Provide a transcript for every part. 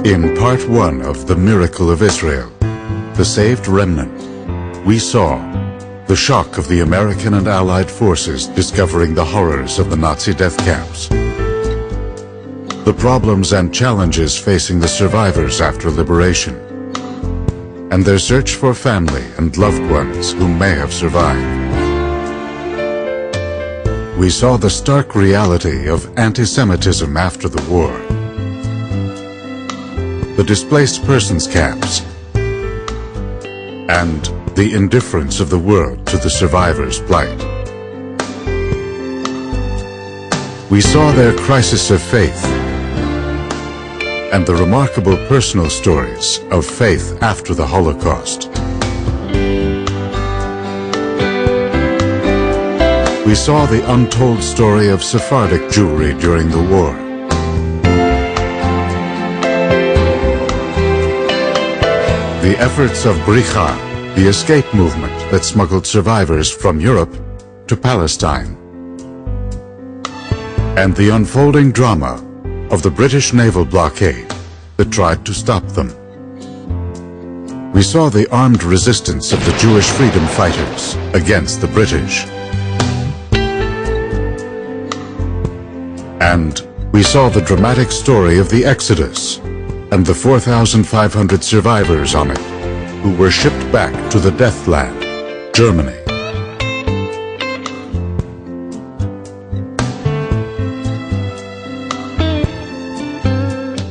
In part 1 of The Miracle of Israel, The Saved Remnant, we saw the shock of the American and Allied forces discovering the horrors of the Nazi death camps, the problems and challenges facing the survivors after liberation, and their search for family and loved ones who may have survived. We saw the stark reality of anti-Semitism after the war, the displaced persons camps, and the indifference of the world to the survivors' plight. We saw their crisis of faith and the remarkable personal stories of faith after the Holocaust. We saw the untold story of Sephardic Jewry during the war. The efforts of Bricha, the escape movement that smuggled survivors from Europe to Palestine. And the unfolding drama of the British naval blockade that tried to stop them. We saw the armed resistance of the Jewish freedom fighters against the British. And we saw the dramatic story of the Exodus and the 4,500 survivors on it who were shipped back to the death land, Germany.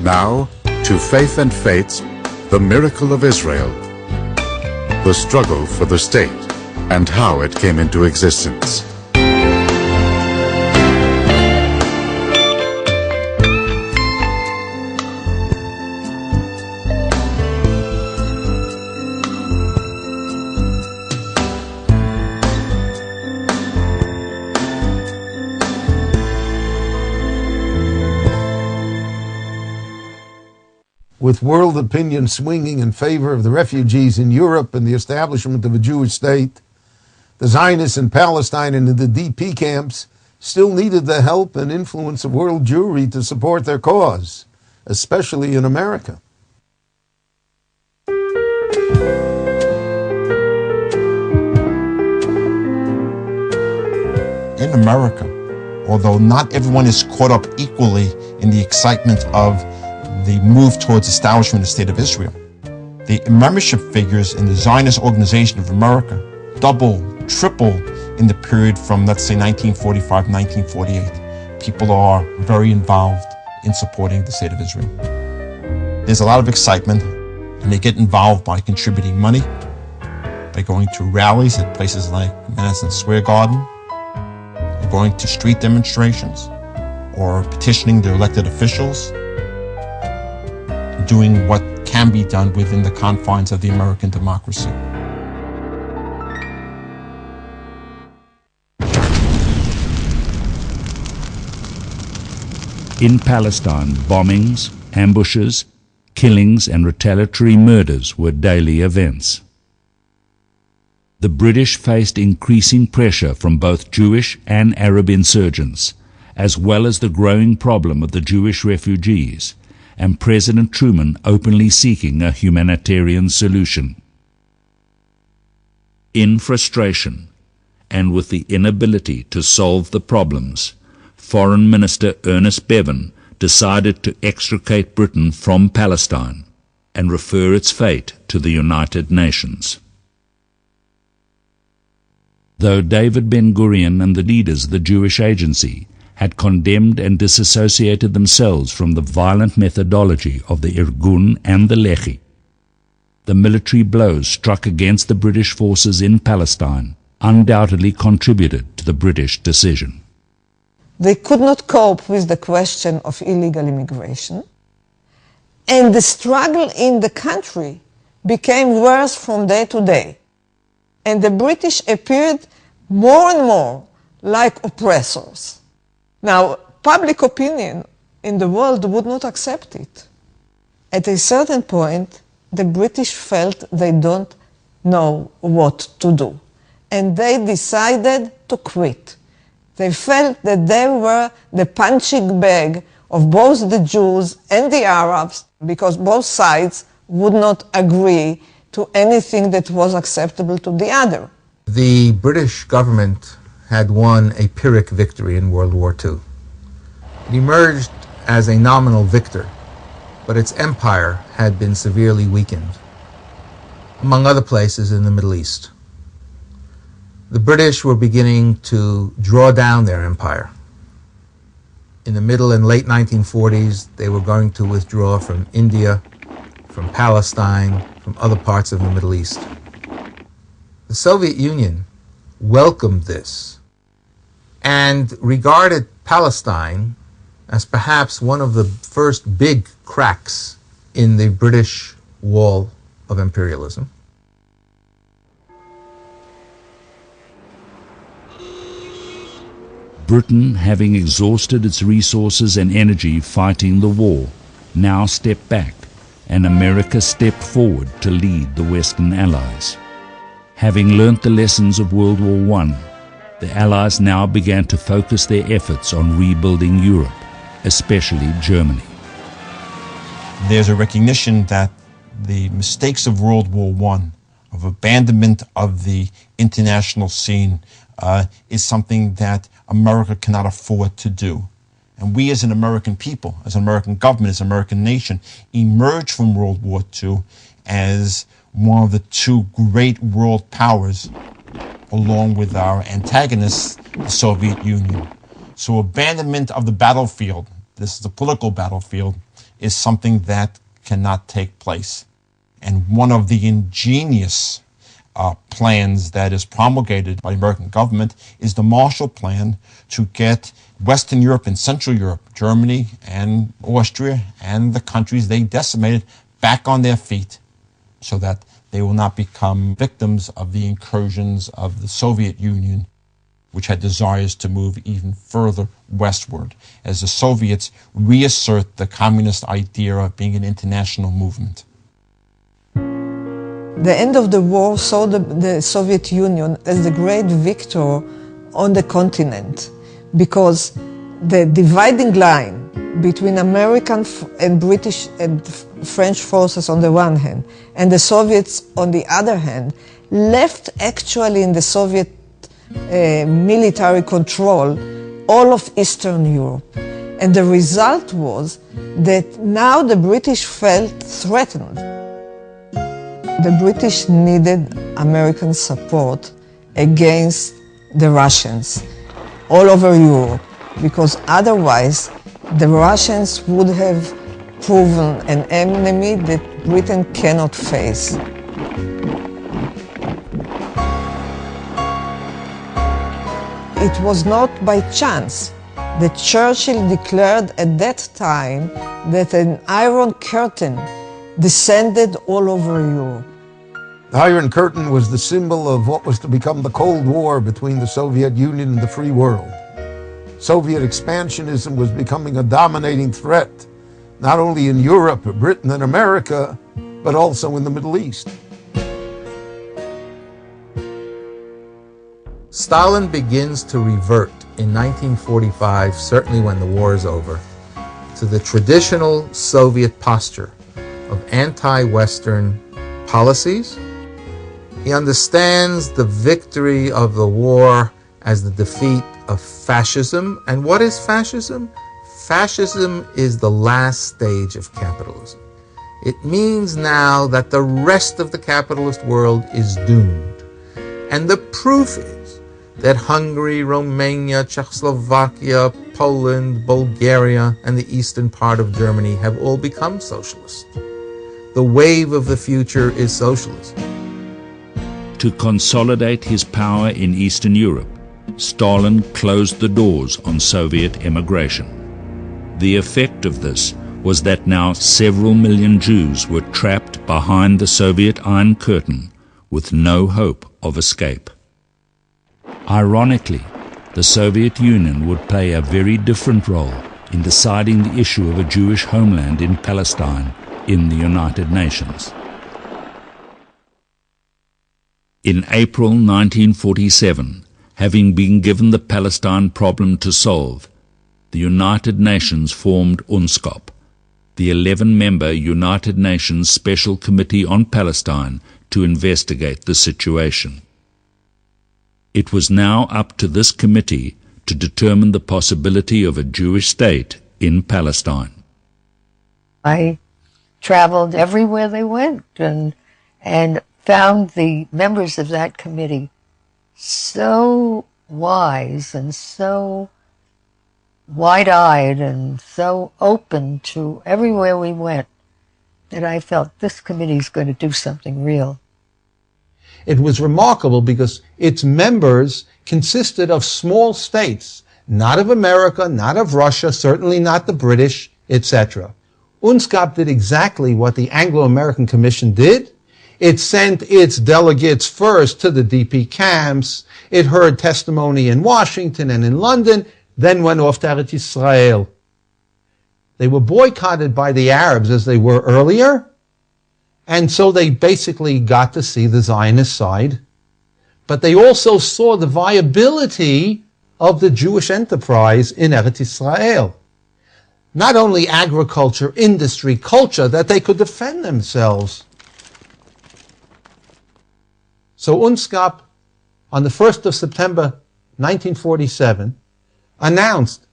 Now, to Faith and Faith's The Miracle of Israel, the struggle for the state and how it came into existence. With world opinion swinging in favor of the refugees in Europe and the establishment of a Jewish state, the Zionists in Palestine and in the DP camps still needed the help and influence of world Jewry to support their cause, especially in America. In America, although not everyone is caught up equally in the excitement of the move towards establishment of the State of Israel, the membership figures in the Zionist Organization of America doubled, tripled in the period from, let's say, 1945 to 1948. People are very involved in supporting the State of Israel. There's a lot of excitement, and they get involved by contributing money, by going to rallies at places like Madison Square Garden, or going to street demonstrations, or petitioning their elected officials, doing what can be done within the confines of the American democracy. In Palestine, bombings, ambushes, killings and retaliatory murders were daily events. The British faced increasing pressure from both Jewish and Arab insurgents, as well as the growing problem of the Jewish refugees, and President Truman openly seeking a humanitarian solution. In frustration, and with the inability to solve the problems, Foreign Minister Ernest Bevin decided to extricate Britain from Palestine and refer its fate to the United Nations. Though David Ben-Gurion and the leaders of the Jewish Agency had condemned and disassociated themselves from the violent methodology of the Irgun and the Lehi, the military blows struck against the British forces in Palestine undoubtedly contributed to the British decision. They could not cope with the question of illegal immigration, and the struggle in the country became worse from day to day, and the British appeared more and more like oppressors. Now, public opinion in the world would not accept it. At a certain point, the British felt they don't know what to do, and they decided to quit. They felt that they were the punching bag of both the Jews and the Arabs, because both sides would not agree to anything that was acceptable to the other. The British government had won a Pyrrhic victory in World War II. It emerged as a nominal victor, but its empire had been severely weakened, among other places in the Middle East. The British were beginning to draw down their empire. In the middle and late 1940s, they were going to withdraw from India, from Palestine, from other parts of the Middle East. The Soviet Union welcomed this and regarded Palestine as perhaps one of the first big cracks in the British wall of imperialism. Britain, having exhausted its resources and energy fighting the war, now stepped back, and America stepped forward to lead the Western Allies. Having learnt the lessons of World War I, the Allies now began to focus their efforts on rebuilding Europe, especially Germany. There's a recognition that the mistakes of World War I, of abandonment of the international scene, is something that America cannot afford to do. And we as an American people, as an American government, as an American nation, emerged from World War II as one of the two great world powers, along with our antagonists, the Soviet Union. So abandonment of the battlefield, this is the political battlefield, is something that cannot take place. And one of the ingenious plans that is promulgated by the American government is the Marshall Plan to get Western Europe and Central Europe, Germany and Austria and the countries they decimated, back on their feet so that they will not become victims of the incursions of the Soviet Union, which had desires to move even further westward, as the Soviets reassert the communist idea of being an international movement. The end of the war saw the Soviet Union as the great victor on the continent, because the dividing line between American and British and French forces on the one hand, and the Soviets on the other hand, left actually in the Soviet military control all of Eastern Europe. And the result was that now the British felt threatened. The British needed American support against the Russians all over Europe, because otherwise the Russians would have proven an enemy that Britain cannot face. It was not by chance that Churchill declared at that time that an Iron Curtain descended all over Europe. The Iron Curtain was the symbol of what was to become the Cold War between the Soviet Union and the free world. Soviet expansionism was becoming a dominating threat, not only in Europe, Britain, and America, but also in the Middle East. Stalin begins to revert in 1945, certainly when the war is over, to the traditional Soviet posture of anti-Western policies. He understands the victory of the war as the defeat of fascism. And what is fascism? Fascism is the last stage of capitalism. It means now that the rest of the capitalist world is doomed. And the proof is that Hungary, Romania, Czechoslovakia, Poland, Bulgaria, and the eastern part of Germany have all become socialist. The wave of the future is socialism. To consolidate his power in Eastern Europe, Stalin closed the doors on Soviet emigration. The effect of this was that now several million Jews were trapped behind the Soviet Iron Curtain with no hope of escape. Ironically, the Soviet Union would play a very different role in deciding the issue of a Jewish homeland in Palestine in the United Nations. In April 1947, having been given the Palestine problem to solve, the United Nations formed UNSCOP, the 11-member United Nations Special Committee on Palestine, to investigate the situation. It was now up to this committee to determine the possibility of a Jewish state in Palestine. I traveled everywhere they went and found the members of that committee so wise and so wide-eyed and so open to everywhere we went that I felt this committee is going to do something real. It was remarkable because its members consisted of small states, not of America, not of Russia, certainly not the British, etc. UNSCOP did exactly what the Anglo-American Commission did. It sent its delegates first to the DP camps. It heard testimony in Washington and in London, then went off to Eretz Israel. They were boycotted by the Arabs as they were earlier, and so they basically got to see the Zionist side. But they also saw the viability of the Jewish enterprise in Eretz Israel. Not only agriculture, industry, culture, that they could defend themselves. So UNSCOP, on the 1st of September 1947, announced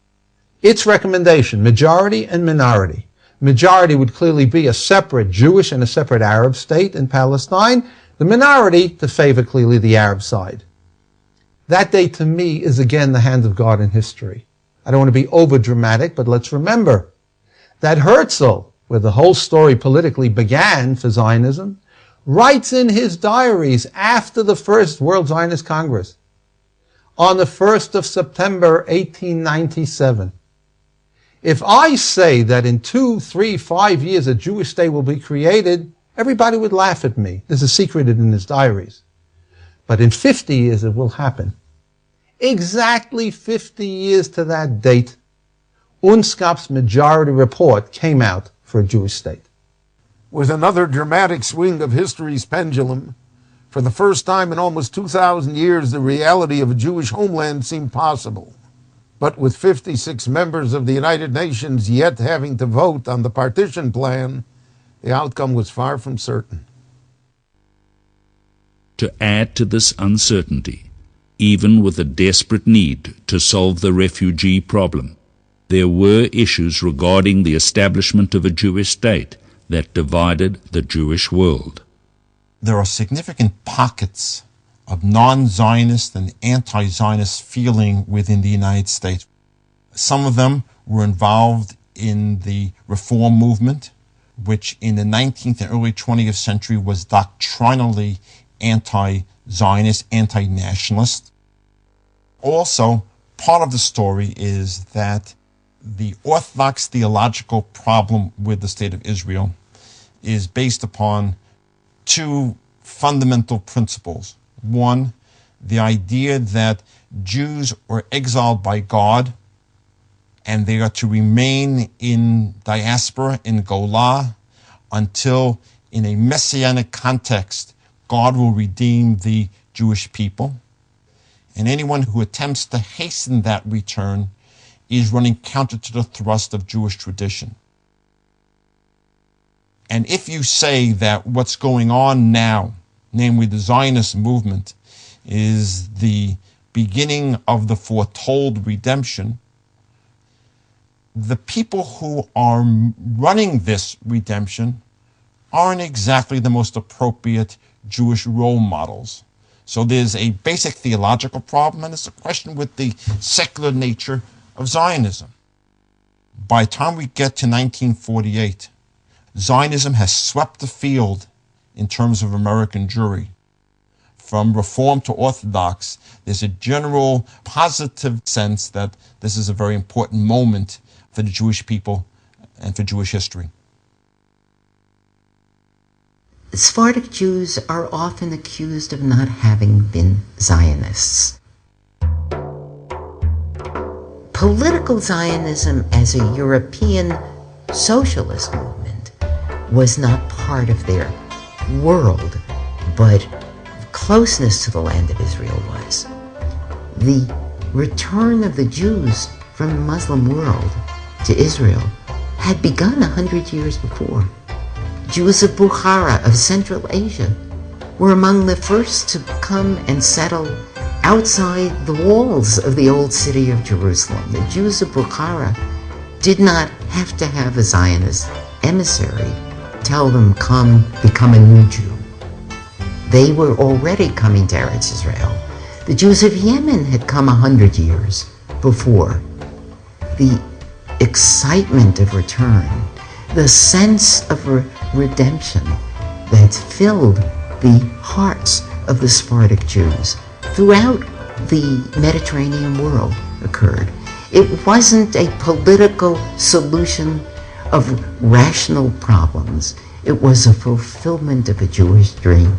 its recommendation, majority and minority. Majority would clearly be a separate Jewish and a separate Arab state in Palestine. The minority to favor clearly the Arab side. That day to me is again the hand of God in history. I don't want to be over dramatic, but let's remember that Herzl, where the whole story politically began for Zionism, writes in his diaries after the First World Zionist Congress, on the 1st of September 1897, if I say that in 2, 3, 5 years a Jewish state will be created, everybody would laugh at me. This is secreted in his diaries. But in 50 years it will happen. Exactly 50 years to that date, UNSCOP's majority report came out for a Jewish state. With another dramatic swing of history's pendulum, for the first time in almost 2,000 years, the reality of a Jewish homeland seemed possible. But with 56 members of the United Nations yet having to vote on the partition plan, the outcome was far from certain. To add to this uncertainty, even with a desperate need to solve the refugee problem, there were issues regarding the establishment of a Jewish state that divided the Jewish world. There are significant pockets of non-Zionist and anti-Zionist feeling within the United States. Some of them were involved in the Reform movement, which in the 19th and early 20th century was doctrinally anti-Zionist, anti-nationalist. Also, part of the story is that the Orthodox theological problem with the State of Israel is based upon two fundamental principles. One, the idea that Jews are exiled by God and they are to remain in diaspora, in Golah, until in a messianic context, God will redeem the Jewish people. And anyone who attempts to hasten that return is running counter to the thrust of Jewish tradition. And if you say that what's going on now, namely the Zionist movement, is the beginning of the foretold redemption, the people who are running this redemption aren't exactly the most appropriate Jewish role models. So there's a basic theological problem, and it's a question with the secular nature of Zionism. By the time we get to 1948, Zionism has swept the field in terms of American Jewry. From Reform to Orthodox, there's a general positive sense that this is a very important moment for the Jewish people and for Jewish history. Sephardic Jews are often accused of not having been Zionists. Political Zionism as a European socialist movement was not part of their world, but closeness to the land of Israel was. The return of the Jews from the Muslim world to Israel had begun 100 years before. Jews of Bukhara of Central Asia were among the first to come and settle outside the walls of the old city of Jerusalem. The Jews of Bukhara did not have to have a Zionist emissary tell them, come, become a new Jew. They were already coming to Eretz Israel. The Jews of Yemen had come 100 years before. The excitement of return, the sense of redemption that filled the hearts of the Sephardic Jews throughout the Mediterranean world occurred. It wasn't a political solution of rational problems. It was a fulfillment of a Jewish dream.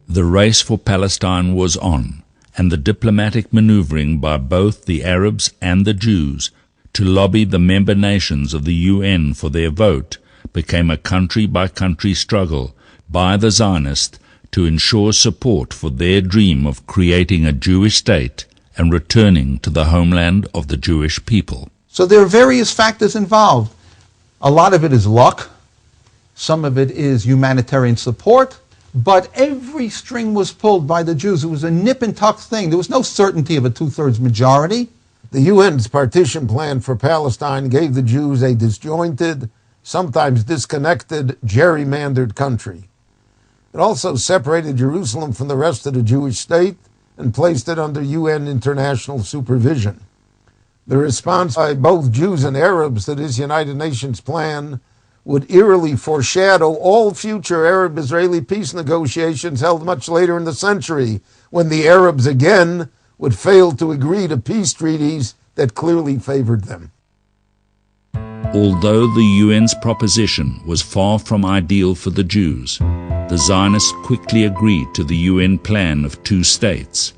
The race for Palestine was on, and the diplomatic maneuvering by both the Arabs and the Jews to lobby the member nations of the UN for their vote became a country-by-country struggle by the Zionists to ensure support for their dream of creating a Jewish state and returning to the homeland of the Jewish people. So there are various factors involved. A lot of it is luck. Some of it is humanitarian support. But every string was pulled by the Jews. It was a nip-and-tuck thing. There was no certainty of a two-thirds majority. The UN's partition plan for Palestine gave the Jews a disjointed, sometimes disconnected, gerrymandered country. It also separated Jerusalem from the rest of the Jewish state and placed it under UN international supervision. The response by both Jews and Arabs to this United Nations plan would eerily foreshadow all future Arab-Israeli peace negotiations held much later in the century, when the Arabs again would fail to agree to peace treaties that clearly favored them. Although the UN's proposition was far from ideal for the Jews, the Zionists quickly agreed to the UN plan of two states,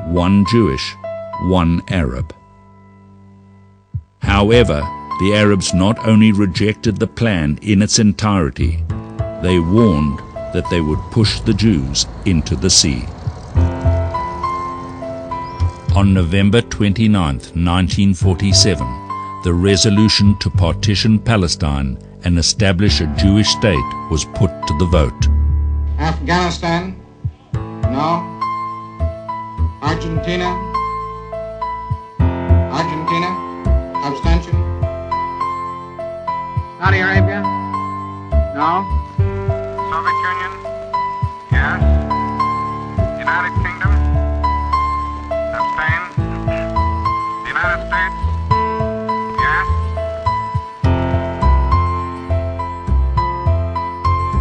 one Jewish, one Arab. However, the Arabs not only rejected the plan in its entirety, they warned that they would push the Jews into the sea. On November 29, 1947, the resolution to partition Palestine and establish a Jewish state was put to the vote. Afghanistan? No. Argentina? Abstention? Saudi Arabia? No. Soviet Union? Yes. United Kingdom? Abstain. The United States? Yes.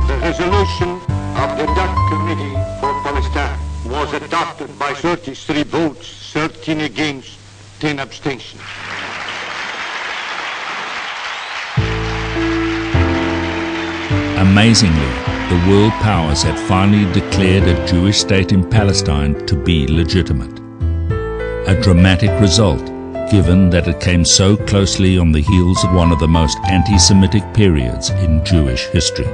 The resolution of the Dutch Committee for Palestine was adopted by 33 votes, 13 against, 10 abstentions. Amazingly, the world powers had finally declared a Jewish state in Palestine to be legitimate. A dramatic result, given that it came so closely on the heels of one of the most anti-Semitic periods in Jewish history.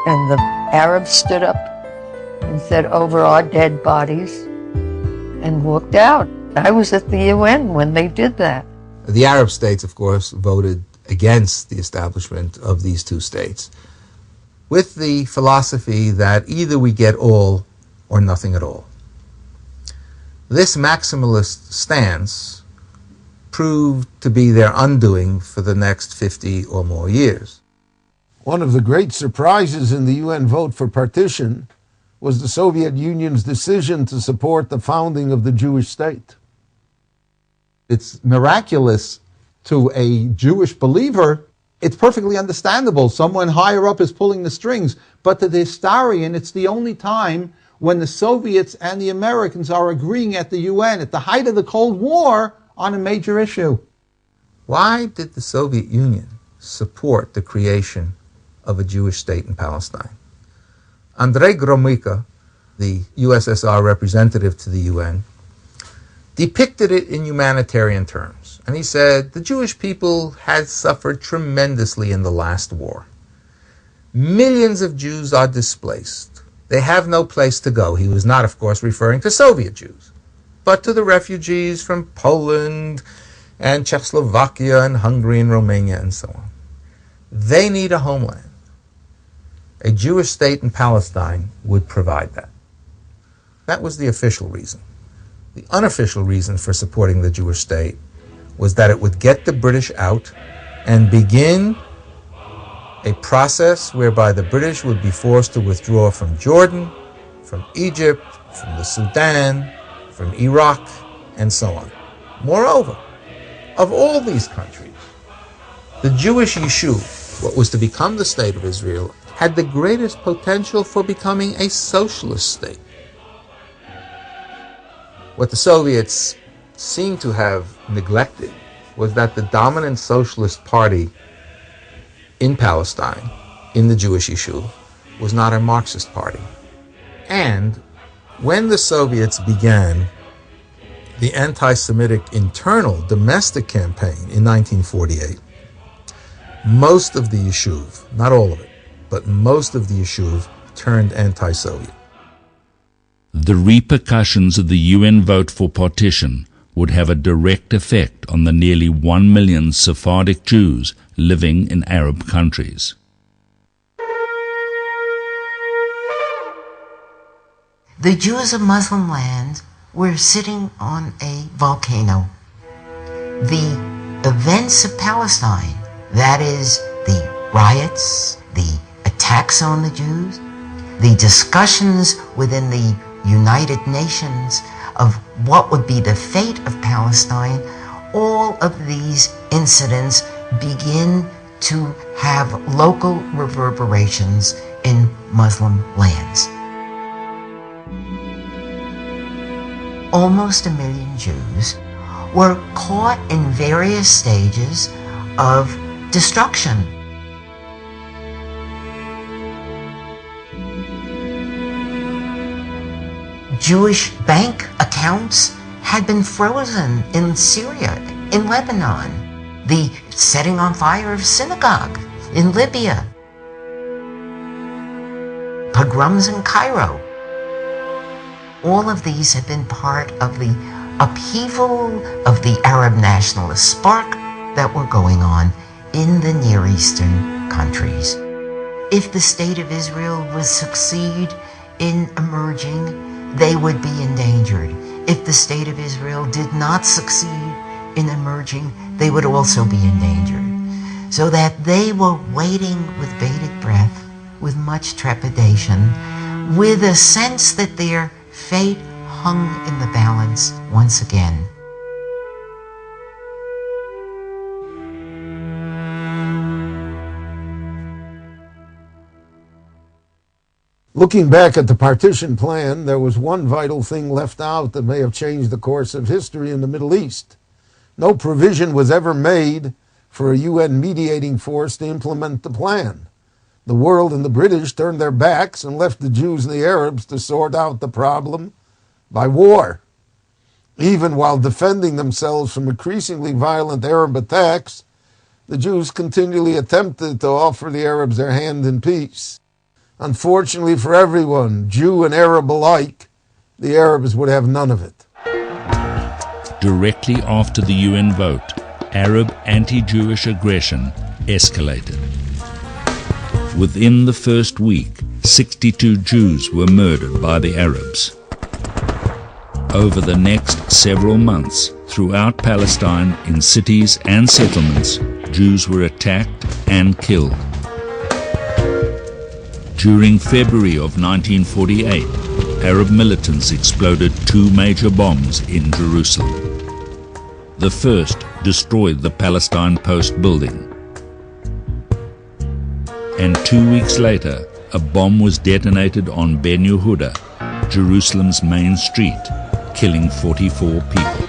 And the Arabs stood up and said, over our dead bodies, and walked out. I was at the UN when they did that. The Arab states, of course, voted against the establishment of these two states, with the philosophy that either we get all or nothing at all. This maximalist stance proved to be their undoing for the next 50 or more years. One of the great surprises in the UN vote for partition was the Soviet Union's decision to support the founding of the Jewish state. It's miraculous to a Jewish believer. It's perfectly understandable. Someone higher up is pulling the strings. But to the historian, it's the only time when the Soviets and the Americans are agreeing at the UN at the height of the Cold War on a major issue. Why did the Soviet Union support the creation of a Jewish state in Palestine? Andrei Gromyko, the USSR representative to the UN, depicted it in humanitarian terms. And he said, the Jewish people had suffered tremendously in the last war. Millions of Jews are displaced. They have no place to go. He was not, of course, referring to Soviet Jews, but to the refugees from Poland and Czechoslovakia and Hungary and Romania and so on. They need a homeland. A Jewish state in Palestine would provide that. That was the official reason. The unofficial reason for supporting the Jewish state was that it would get the British out and begin a process whereby the British would be forced to withdraw from Jordan, from Egypt, from the Sudan, from Iraq, and so on. Moreover, of all these countries, the Jewish Yishuv, what was to become the state of Israel, had the greatest potential for becoming a socialist state. What the Soviets seem to have neglected was that the dominant socialist party in Palestine, in the Jewish Yishuv, was not a Marxist party. And when the Soviets began the anti-Semitic internal domestic campaign in 1948, most of the Yishuv, not all of it, but most of the Yishuv turned anti-Soviet. The repercussions of the UN vote for partition would have a direct effect on the nearly 1 million Sephardic Jews living in Arab countries. The Jews of Muslim lands were sitting on a volcano. The events of Palestine, that is, the riots, the attacks on the Jews, the discussions within the United Nations of what would be the fate of Palestine, all of these incidents begin to have local reverberations in Muslim lands. Almost 1 million Jews were caught in various stages of destruction. Jewish bank accounts had been frozen in Syria, in Lebanon, the setting on fire of synagogue in Libya, pogroms in Cairo. All of these have been part of the upheaval of the Arab nationalist spark that were going on in the Near Eastern countries. If the state of Israel would succeed in emerging, they would be endangered. If the state of Israel did not succeed in emerging, they would also be endangered. So that they were waiting with bated breath, with much trepidation, with a sense that their fate hung in the balance once again. Looking back at the partition plan, there was one vital thing left out that may have changed the course of history in the Middle East. No provision was ever made for a UN mediating force to implement the plan. The world and the British turned their backs and left the Jews and the Arabs to sort out the problem by war. Even while defending themselves from increasingly violent Arab attacks, the Jews continually attempted to offer the Arabs their hand in peace. Unfortunately for everyone, Jew and Arab alike, the Arabs would have none of it. Directly after the UN vote, Arab anti-Jewish aggression escalated. Within the first week, 62 Jews were murdered by the Arabs. Over the next several months, throughout Palestine, in cities and settlements, Jews were attacked and killed. During February of 1948, Arab militants exploded 2 major bombs in Jerusalem. The first destroyed the Palestine Post building. And 2 weeks later, a bomb was detonated on Ben Yehuda, Jerusalem's main street, killing 44 people.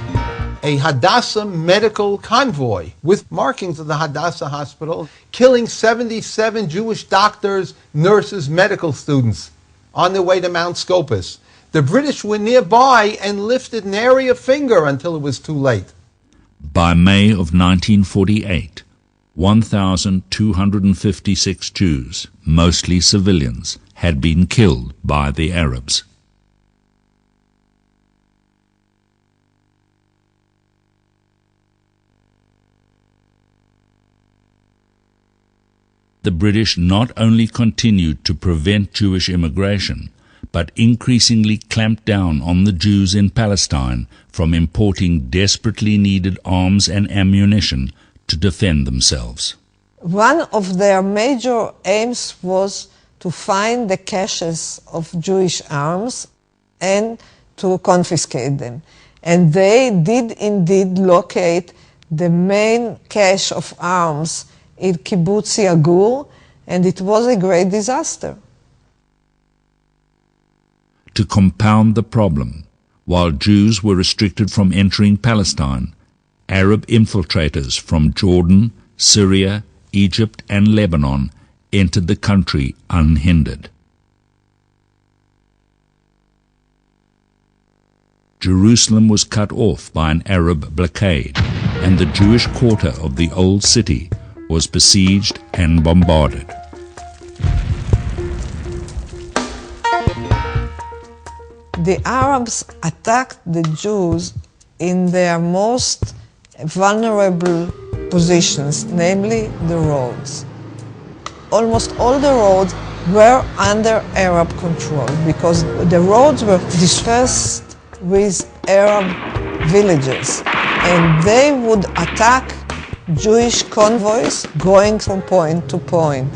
A Hadassah medical convoy with markings of the Hadassah hospital, killing 77 Jewish doctors, nurses, medical students on their way to Mount Scopus. The British were nearby and lifted nary a finger until it was too late. By May of 1948, 1,256 Jews, mostly civilians, had been killed by the Arabs. The British not only continued to prevent Jewish immigration, but increasingly clamped down on the Jews in Palestine from importing desperately needed arms and ammunition to defend themselves. One of their major aims was to find the caches of Jewish arms and to confiscate them. And they did indeed locate the main cache of arms in Kibbutz Yagur, and it was a great disaster. To compound the problem, while Jews were restricted from entering Palestine, Arab infiltrators from Jordan, Syria, Egypt, and Lebanon entered the country unhindered. Jerusalem was cut off by an Arab blockade, and the Jewish quarter of the Old City was besieged and bombarded. The Arabs attacked the Jews in their most vulnerable positions, namely the roads. Almost all the roads were under Arab control because the roads were dispersed with Arab villages, and they would attack Jewish convoys going from point to point.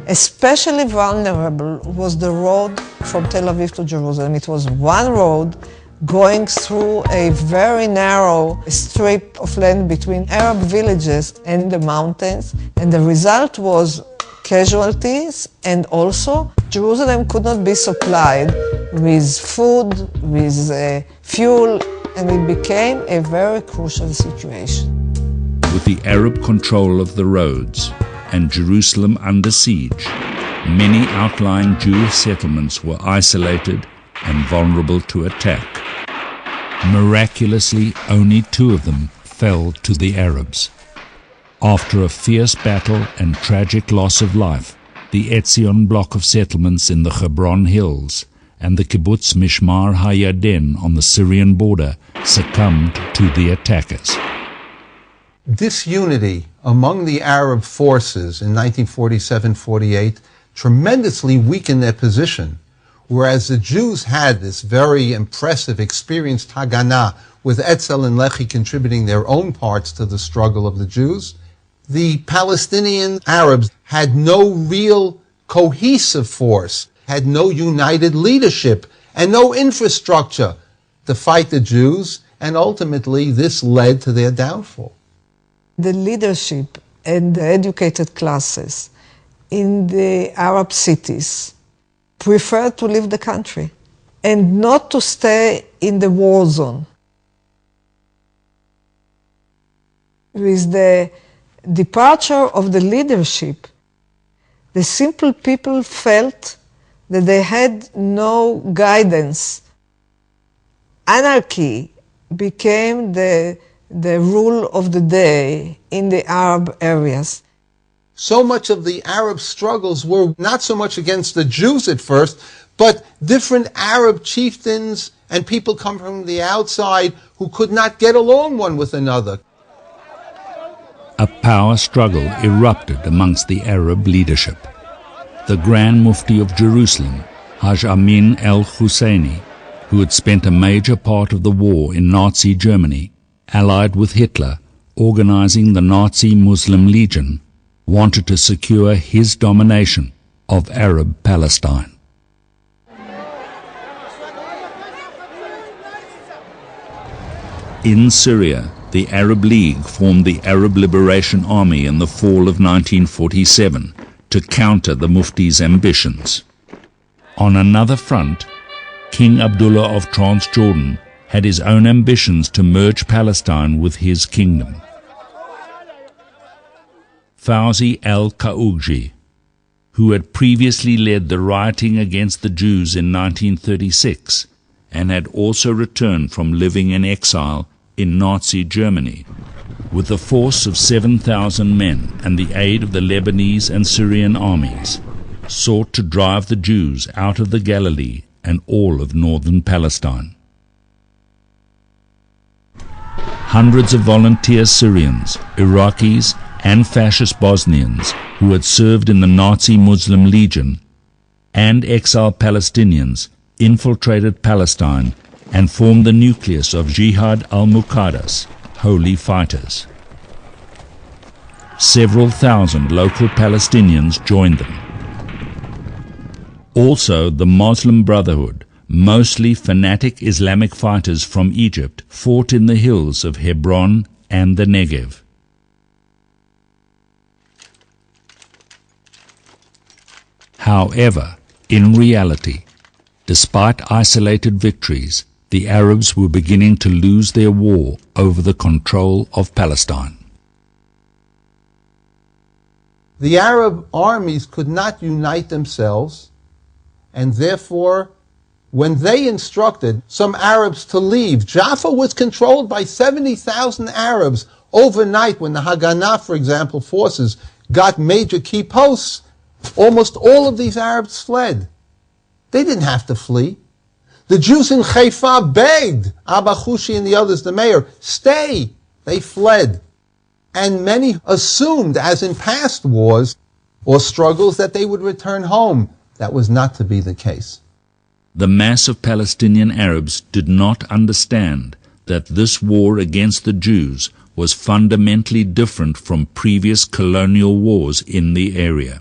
Especially vulnerable was the road from Tel Aviv to Jerusalem. It was one road going through a very narrow strip of land between Arab villages and the mountains, and the result was casualties, and also Jerusalem could not be supplied with food, with fuel, and it became a very crucial situation. With the Arab control of the roads and Jerusalem under siege, many outlying Jewish settlements were isolated and vulnerable to attack. Miraculously, only 2 of them fell to the Arabs. After a fierce battle and tragic loss of life, the Etzion block of settlements in the Hebron Hills and the Kibbutz Mishmar HaYarden on the Syrian border succumbed to the attackers. Disunity among the Arab forces in 1947-48 tremendously weakened their position, whereas the Jews had this very impressive, experienced Haganah, with Etzel and Lehi contributing their own parts to the struggle of the Jews. The Palestinian Arabs had no real cohesive force, had no united leadership, and no infrastructure to fight the Jews, and ultimately this led to their downfall. The leadership and the educated classes in the Arab cities preferred to leave the country and not to stay in the war zone. With the departure of the leadership, the simple people felt that they had no guidance. Anarchy became the rule of the day in the Arab areas. So much of the Arab struggles were not so much against the Jews at first, but different Arab chieftains and people come from the outside who could not get along one with another. A power struggle erupted amongst the Arab leadership. The Grand Mufti of Jerusalem, Haj Amin al-Husseini, who had spent a major part of the war in Nazi Germany, allied with Hitler, organizing the Nazi Muslim Legion, wanted to secure his domination of Arab Palestine. In Syria, the Arab League formed the Arab Liberation Army in the fall of 1947 to counter the Mufti's ambitions. On another front, King Abdullah of Transjordan had his own ambitions to merge Palestine with his kingdom. Fawzi al-Qaugji, who had previously led the rioting against the Jews in 1936 and had also returned from living in exile in Nazi Germany, with a force of 7,000 men and the aid of the Lebanese and Syrian armies, sought to drive the Jews out of the Galilee and all of northern Palestine. Hundreds of volunteer Syrians, Iraqis, and fascist Bosnians who had served in the Nazi Muslim Legion and exiled Palestinians infiltrated Palestine and formed the nucleus of Jihad al-Muqaddas, holy fighters. Several thousand local Palestinians joined them. Also, the Muslim Brotherhood, mostly fanatic Islamic fighters from Egypt, fought in the hills of Hebron and the Negev. However, in reality, despite isolated victories, the Arabs were beginning to lose their war over the control of Palestine. The Arab armies could not unite themselves, and therefore, when they instructed some Arabs to leave, Jaffa was controlled by 70,000 Arabs overnight. When the Haganah, for example, forces got major key posts, almost all of these Arabs fled. They didn't have to flee. The Jews in Haifa begged Abba Hushi and the others, the mayor, stay. They fled. And many assumed, as in past wars or struggles, that they would return home. That was not to be the case. The mass of Palestinian Arabs did not understand that this war against the Jews was fundamentally different from previous colonial wars in the area.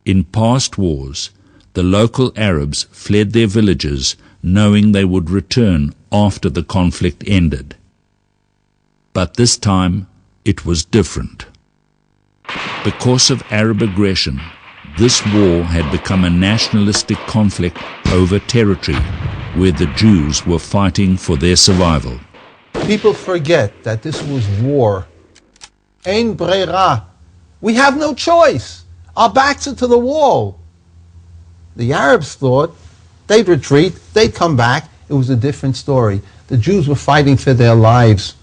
In past wars, the local Arabs fled their villages knowing they would return after the conflict ended. But this time, it was different. Because of Arab aggression, this war had become a nationalistic conflict over territory where the Jews were fighting for their survival. People forget that this was war. Ein breira. We have no choice. Our backs are to the wall. The Arabs thought they'd retreat, they'd come back. It was a different story. The Jews were fighting for their lives.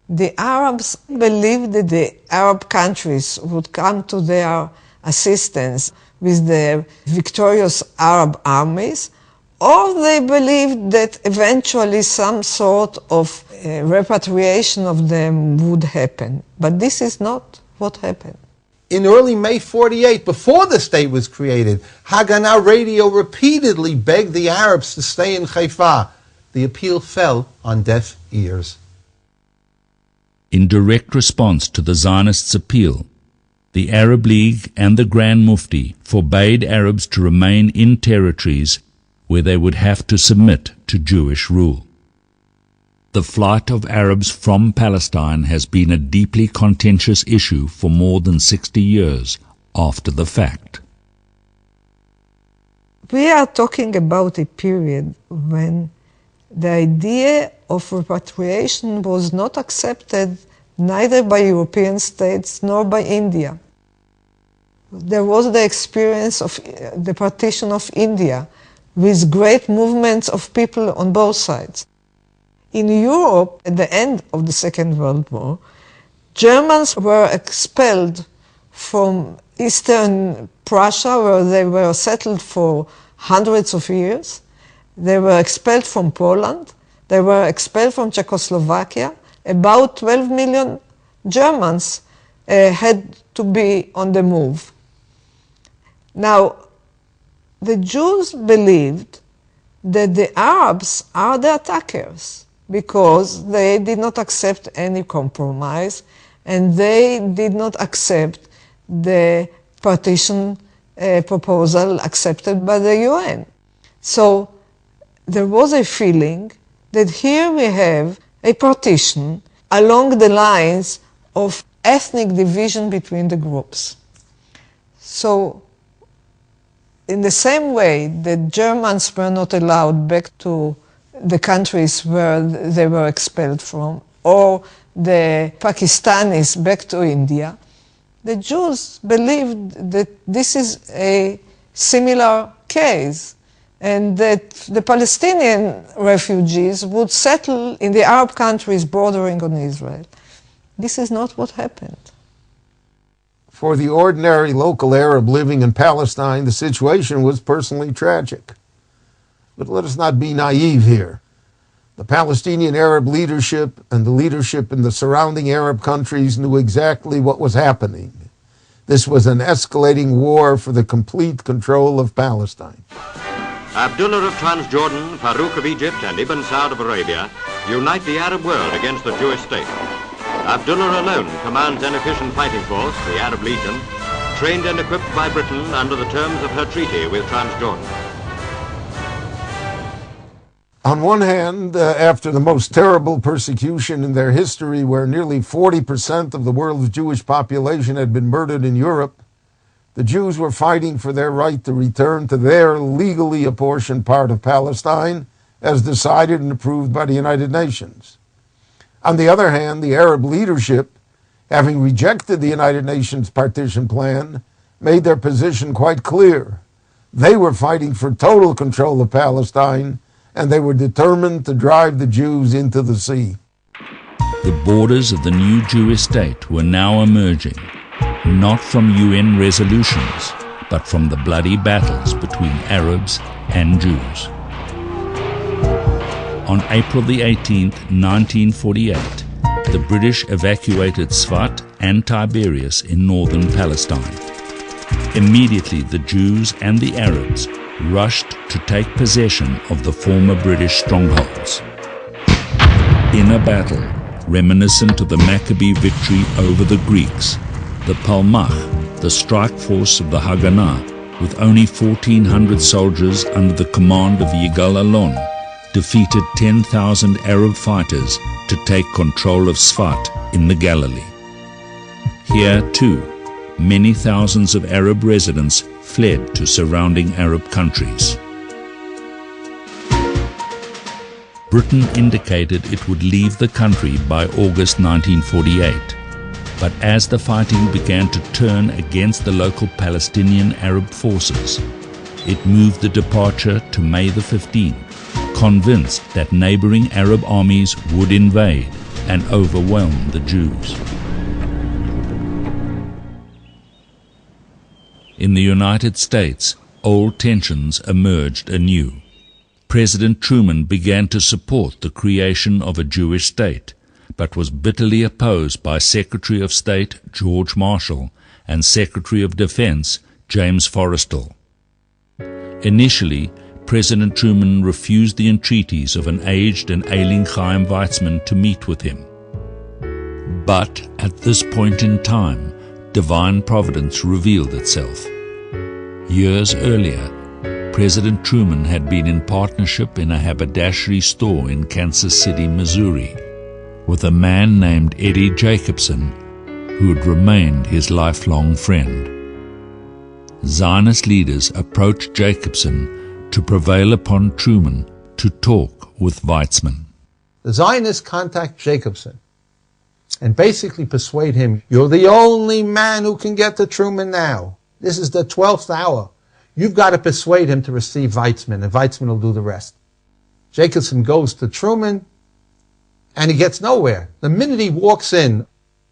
The Arabs believed that the Arab countries would come to their assistance with the victorious Arab armies, or they believed that eventually some sort of repatriation of them would happen. But this is not what happened. In early May 48, before the state was created, Haganah Radio repeatedly begged the Arabs to stay in Haifa. The appeal fell on deaf ears. In direct response to the Zionists' appeal, the Arab League and the Grand Mufti forbade Arabs to remain in territories where they would have to submit to Jewish rule. The flight of Arabs from Palestine has been a deeply contentious issue for more than 60 years after the fact. We are talking about a period when the idea of repatriation was not accepted neither by European states nor by India. There was the experience of the partition of India with great movements of people on both sides. In Europe, at the end of the Second World War, Germans were expelled from Eastern Prussia, where they were settled for hundreds of years. They were expelled from Poland. They were expelled from Czechoslovakia. About 12 million Germans had to be on the move. Now, the Jews believed that the Arabs are the attackers because they did not accept any compromise and they did not accept the partition proposal accepted by the UN. So there was a feeling that here we have a partition along the lines of ethnic division between the groups. So in the same way that Germans were not allowed back to the countries where they were expelled from, or the Pakistanis back to India, the Jews believed that this is a similar case, and that the Palestinian refugees would settle in the Arab countries bordering on Israel. This is not what happened. For the ordinary local Arab living in Palestine, the situation was personally tragic. But let us not be naive here. The Palestinian Arab leadership and the leadership in the surrounding Arab countries knew exactly what was happening. This was an escalating war for the complete control of Palestine. Abdullah of Transjordan, Farouk of Egypt, and Ibn Saud of Arabia unite the Arab world against the Jewish state. Abdullah alone commands an efficient fighting force, the Arab Legion, trained and equipped by Britain under the terms of her treaty with Transjordan. On one hand, after the most terrible persecution in their history, where nearly 40% of the world's Jewish population had been murdered in Europe, the Jews were fighting for their right to return to their legally apportioned part of Palestine, as decided and approved by the United Nations. On the other hand, the Arab leadership, having rejected the United Nations partition plan, made their position quite clear. They were fighting for total control of Palestine, and they were determined to drive the Jews into the sea. The borders of the new Jewish state were now emerging, not from UN resolutions, but from the bloody battles between Arabs and Jews. On April the 18th, 1948, the British evacuated Sfat and Tiberias in northern Palestine. Immediately, the Jews and the Arabs rushed to take possession of the former British strongholds. In a battle reminiscent of the Maccabee victory over the Greeks, the Palmach, the strike force of the Haganah, with only 1,400 soldiers under the command of Yigal Allon, defeated 10,000 Arab fighters to take control of Sfat in the Galilee. Here, too, many thousands of Arab residents fled to surrounding Arab countries. Britain indicated it would leave the country by August 1948, but as the fighting began to turn against the local Palestinian Arab forces, it moved the departure to May the 15th, convinced that neighboring Arab armies would invade and overwhelm the Jews. In the United States, old tensions emerged anew. President Truman began to support the creation of a Jewish state, but was bitterly opposed by Secretary of State George Marshall and Secretary of Defense James Forrestal. Initially, President Truman refused the entreaties of an aged and ailing Chaim Weizmann to meet with him. But at this point in time, divine providence revealed itself. Years earlier, President Truman had been in partnership in a haberdashery store in Kansas City, Missouri, with a man named Eddie Jacobson, who had remained his lifelong friend. Zionist leaders approached Jacobson to prevail upon Truman to talk with Weizmann. The Zionists contact Jacobson and basically persuade him, you're the only man who can get to Truman now. This is the 12th hour. You've got to persuade him to receive Weizmann, and Weizmann will do the rest. Jacobson goes to Truman, and he gets nowhere. The minute he walks in,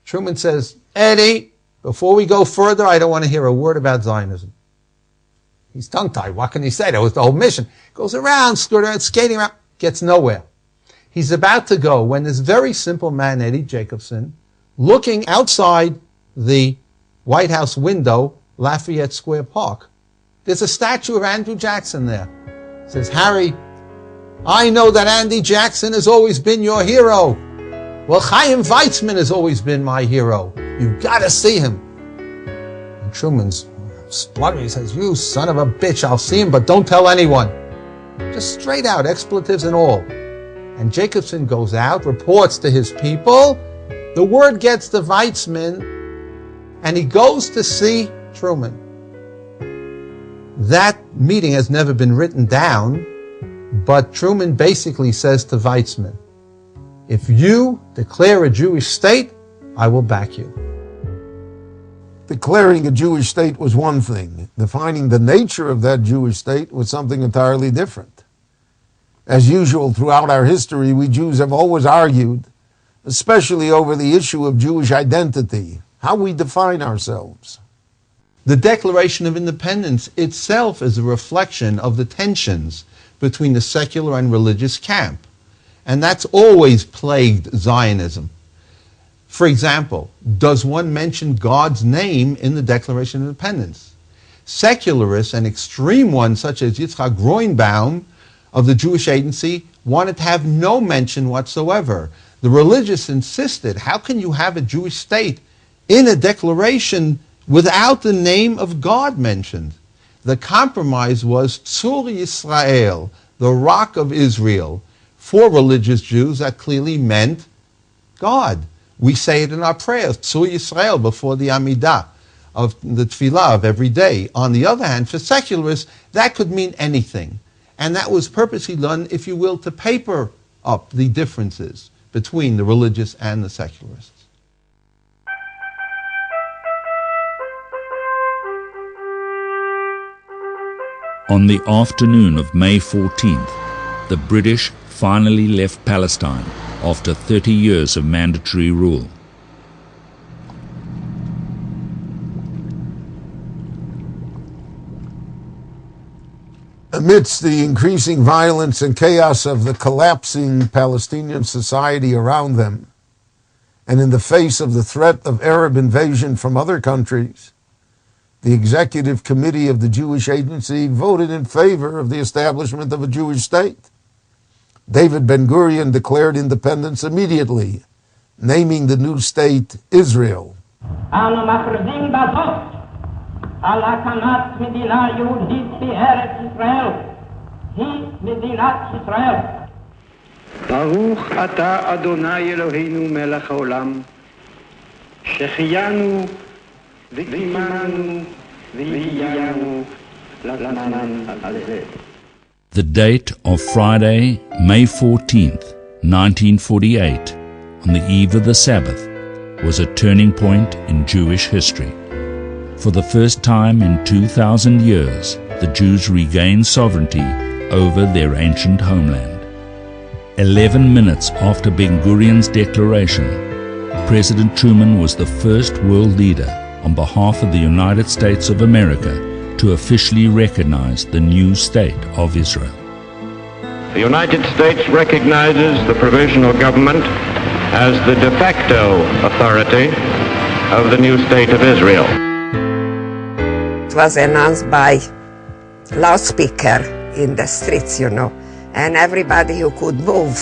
Truman says, Eddie, before we go further, I don't want to hear a word about Zionism. He's tongue-tied. What can he say? That was the whole mission. Goes around, skating around, gets nowhere. He's about to go when this very simple man, Eddie Jacobson, looking outside the White House window, Lafayette Square Park, there's a statue of Andrew Jackson there. It says, Harry, I know that Andy Jackson has always been your hero. Well, Chaim Weizmann has always been my hero. You've got to see him. And Truman's spluttering. He says, you son of a bitch, I'll see him, but don't tell anyone. Just straight out, expletives and all. And Jacobson goes out, reports to his people. The word gets to Weizmann, and he goes to see Truman. That meeting has never been written down, but Truman basically says to Weizmann, if you declare a Jewish state, I will back you. Declaring a Jewish state was one thing. Defining the nature of that Jewish state was something entirely different. As usual throughout our history, we Jews have always argued especially over the issue of Jewish identity, how we define ourselves. The Declaration of Independence itself is a reflection of the tensions between the secular and religious camp. And that's always plagued Zionism. For example, does one mention God's name in the Declaration of Independence? Secularists and extreme ones such as Yitzhak Groenbaum of the Jewish Agency wanted to have no mention whatsoever. The religious insisted, how can you have a Jewish state in a declaration without the name of God mentioned? The compromise was Tzur Yisrael, the rock of Israel. For religious Jews, that clearly meant God. We say it in our prayers, Tzur Yisrael, before the Amidah of the Tefillah of every day. On the other hand, for secularists, that could mean anything. And that was purposely done, if you will, to paper up the differences between the religious and the secularists. On the afternoon of May 14th, the British finally left Palestine after 30 years of mandatory rule. Amidst the increasing violence and chaos of the collapsing Palestinian society around them, and in the face of the threat of Arab invasion from other countries, the Executive Committee of the Jewish Agency voted in favor of the establishment of a Jewish state. David Ben-Gurion declared independence immediately, naming the new state Israel. אנו מכריזים בזאת על הקמת מדינה יהודית בארץ ישראל, היא מדינת ישראל. ברוך אתה אדוני אלוהינו מלך העולם, שהחיינו וקיימנו והגיענו לזמן הזה. The date of Friday, May 14th, 1948, on the eve of the Sabbath, was a turning point in Jewish history. For the first time in 2,000 years, the Jews regained sovereignty over their ancient homeland. 11 minutes after Ben-Gurion's declaration, President Truman was the first world leader on behalf of the United States of America to officially recognize the new state of Israel. The United States recognizes the provisional government as the de facto authority of the new state of Israel. It was announced by loudspeaker in the streets, and everybody who could move,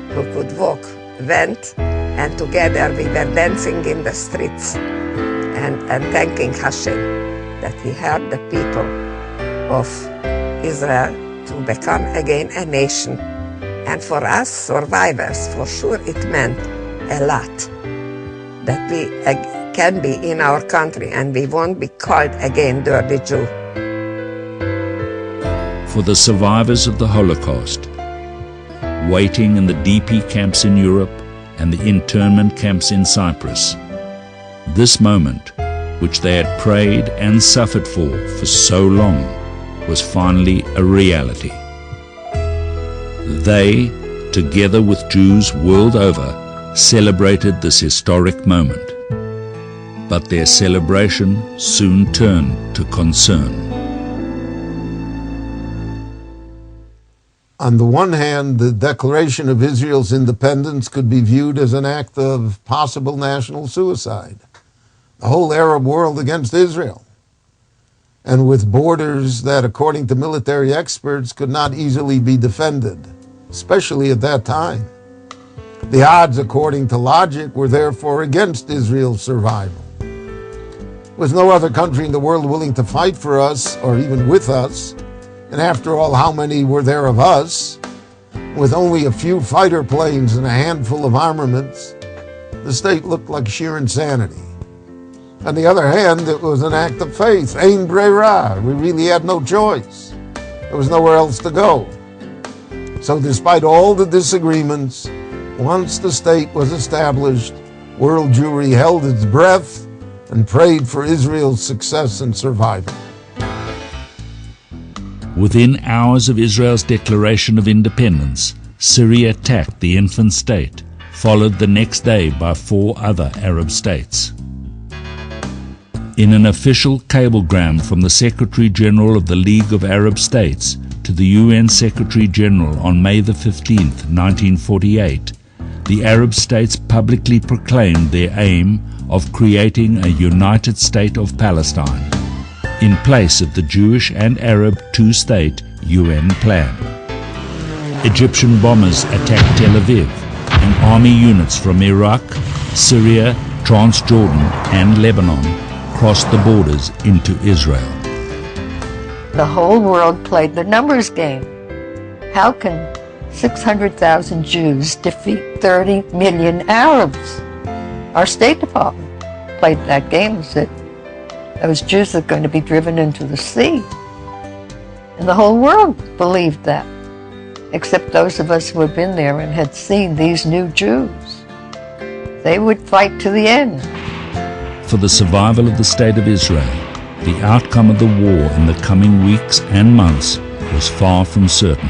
who could walk, went, and together we were dancing in the streets and thanking Hashem that he helped the people of Israel to become again a nation. And for us survivors, for sure it meant a lot that we can be in our country and we won't be called again dirty Jew. For the survivors of the Holocaust, waiting in the DP camps in Europe and the internment camps in Cyprus, this moment, which they had prayed and suffered for so long, was finally a reality. They, together with Jews world over, celebrated this historic moment. But their celebration soon turned to concern. On the one hand, the declaration of Israel's independence could be viewed as an act of possible national suicide. The whole Arab world against Israel, and with borders that, according to military experts, could not easily be defended, especially at that time. The odds, according to logic, were therefore against Israel's survival. With no other country in the world willing to fight for us, or even with us, and after all, how many were there of us? With only a few fighter planes and a handful of armaments, the state looked like sheer insanity. On the other hand, it was an act of faith. Ein breira. We really had no choice. There was nowhere else to go. So despite all the disagreements, once the state was established, world Jewry held its breath and prayed for Israel's success and survival. Within hours of Israel's declaration of independence, Syria attacked the infant state, followed the next day by 4 other Arab states. In an official cablegram from the Secretary General of the League of Arab States to the UN Secretary General on May the 15th, 1948, the Arab states publicly proclaimed their aim of creating a united state of Palestine, in place of the Jewish and Arab two-state UN plan. Egyptian bombers attacked Tel Aviv, and army units from Iraq, Syria, Transjordan, and Lebanon crossed the borders into Israel. The whole world played the numbers game. How can 600,000 Jews defeat 30 million Arabs? Our State Department played that game and said those Jews are going to be driven into the sea. And the whole world believed that, except those of us who had been there and had seen these new Jews. They would fight to the end. For the survival of the State of Israel, the outcome of the war in the coming weeks and months was far from certain.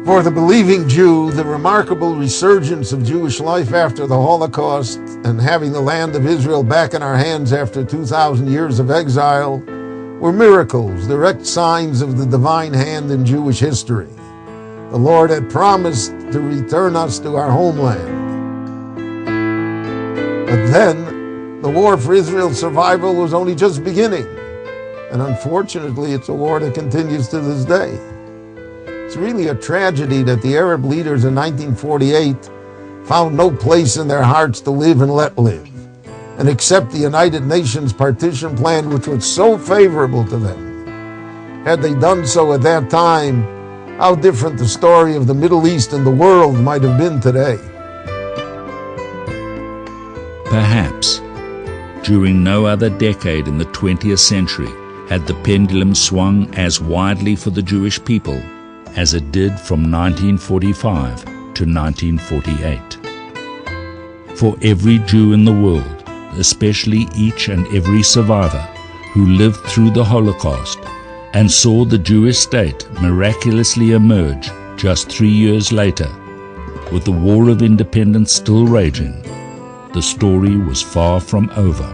For the believing Jew, the remarkable resurgence of Jewish life after the Holocaust and having the land of Israel back in our hands after 2,000 years of exile were miracles, direct signs of the divine hand in Jewish history. The Lord had promised to return us to our homeland. But then, the war for Israel's survival was only just beginning. And unfortunately, it's a war that continues to this day. It's really a tragedy that the Arab leaders in 1948 found no place in their hearts to live and let live, and accept the United Nations partition plan, which was so favorable to them. Had they done so at that time, how different the story of the Middle East and the world might have been today. Perhaps, during no other decade in the 20th century had the pendulum swung as widely for the Jewish people as it did from 1945 to 1948. For every Jew in the world, especially each and every survivor who lived through the Holocaust and saw the Jewish state miraculously emerge just 3 years later, with the War of Independence still raging, the story was far from over.